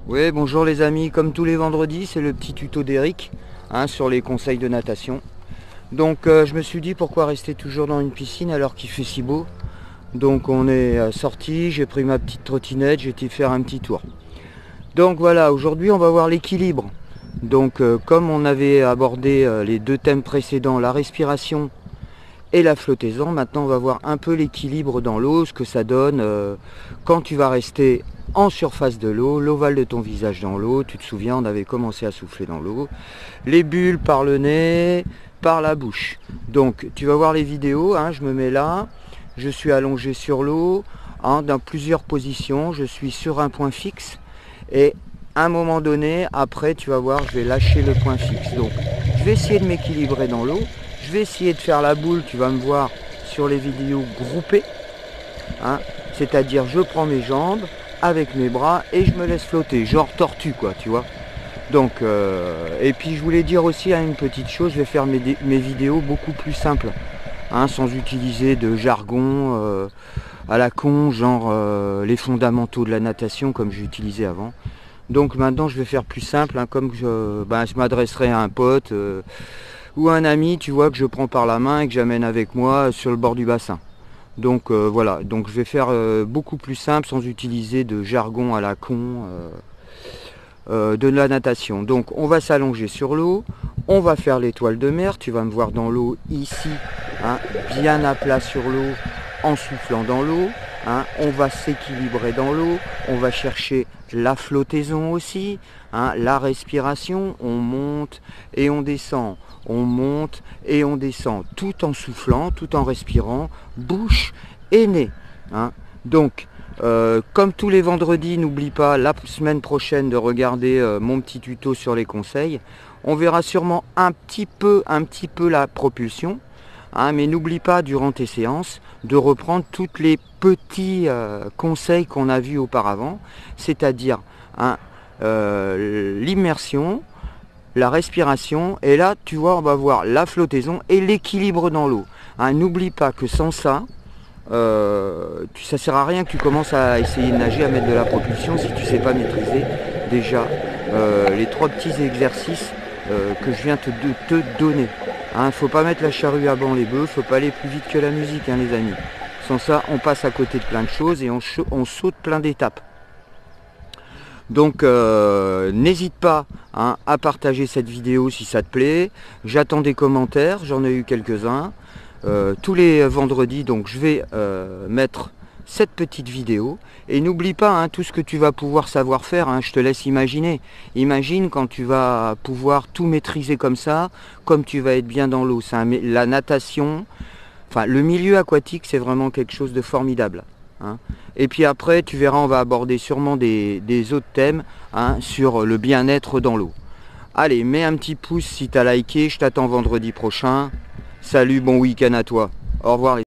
Oui, bonjour les amis, comme tous les vendredis, c'est le petit tuto d'Eric sur les conseils de natation. Donc je me suis dit pourquoi rester toujours dans une piscine alors qu'il fait si beau. Donc on est sorti, j'ai pris ma petite trottinette, j'ai été faire un petit tour. Donc voilà, aujourd'hui on va voir l'équilibre. Donc comme on avait abordé les deux thèmes précédents, la respiration et la flottaison, maintenant on va voir un peu l'équilibre dans l'eau, ce que ça donne quand tu vas rester en surface de l'eau, l'ovale de ton visage dans l'eau. Tu te souviens, on avait commencé à souffler dans l'eau, les bulles par le nez, par la bouche. Donc tu vas voir les vidéos, je me mets là, je suis allongé sur l'eau, dans plusieurs positions, je suis sur un point fixe et à un moment donné, après tu vas voir, je vais lâcher le point fixe. Donc je vais essayer de m'équilibrer dans l'eau, je vais essayer de faire la boule, tu vas me voir sur les vidéos groupées, c'est-à-dire je prends mes jambes avec mes bras et je me laisse flotter, genre tortue quoi, tu vois. Donc et puis je voulais dire aussi une petite chose, je vais faire mes vidéos beaucoup plus simples, sans utiliser de jargon à la con, genre les fondamentaux de la natation comme j'utilisais avant. Donc maintenant je vais faire plus simple, comme je m'adresserai à un pote ou un ami, tu vois, que je prends par la main et que j'amène avec moi sur le bord du bassin. Donc voilà, donc je vais faire beaucoup plus simple sans utiliser de jargon à la con de la natation. Donc on va s'allonger sur l'eau, on va faire l'étoile de mer, tu vas me voir dans l'eau ici, bien à plat sur l'eau, en soufflant dans l'eau. On va s'équilibrer dans l'eau, on va chercher la flottaison aussi, la respiration, on monte et on descend, on monte et on descend, tout en soufflant, tout en respirant, bouche et nez. Donc, comme tous les vendredis, n'oublie pas la semaine prochaine de regarder mon petit tuto sur les conseils. On verra sûrement un petit peu la propulsion. Mais n'oublie pas durant tes séances de reprendre tous les petits conseils qu'on a vus auparavant, c'est-à-dire l'immersion, la respiration, et là tu vois on va voir la flottaison et l'équilibre dans l'eau. N'oublie pas que sans ça, ça sert à rien que tu commences à essayer de nager, à mettre de la propulsion si tu ne sais pas maîtriser déjà les trois petits exercices que je viens te donner. Faut pas mettre la charrue avant les bœufs, faut pas aller plus vite que la musique les amis. Sans ça on passe à côté de plein de choses et on saute plein d'étapes. Donc n'hésite pas à partager cette vidéo si ça te plaît. J'attends des commentaires, j'en ai eu quelques-uns. Tous les vendredis, donc je vais mettre cette petite vidéo. Et n'oublie pas tout ce que tu vas pouvoir savoir faire, je te laisse imaginer. Imagine quand tu vas pouvoir tout maîtriser comme ça, comme tu vas être bien dans l'eau. La natation, le milieu aquatique, c'est vraiment quelque chose de formidable. Et puis après, tu verras, on va aborder sûrement des autres thèmes sur le bien-être dans l'eau. Allez, mets un petit pouce si tu as liké, je t'attends vendredi prochain. Salut, bon week-end à toi. Au revoir.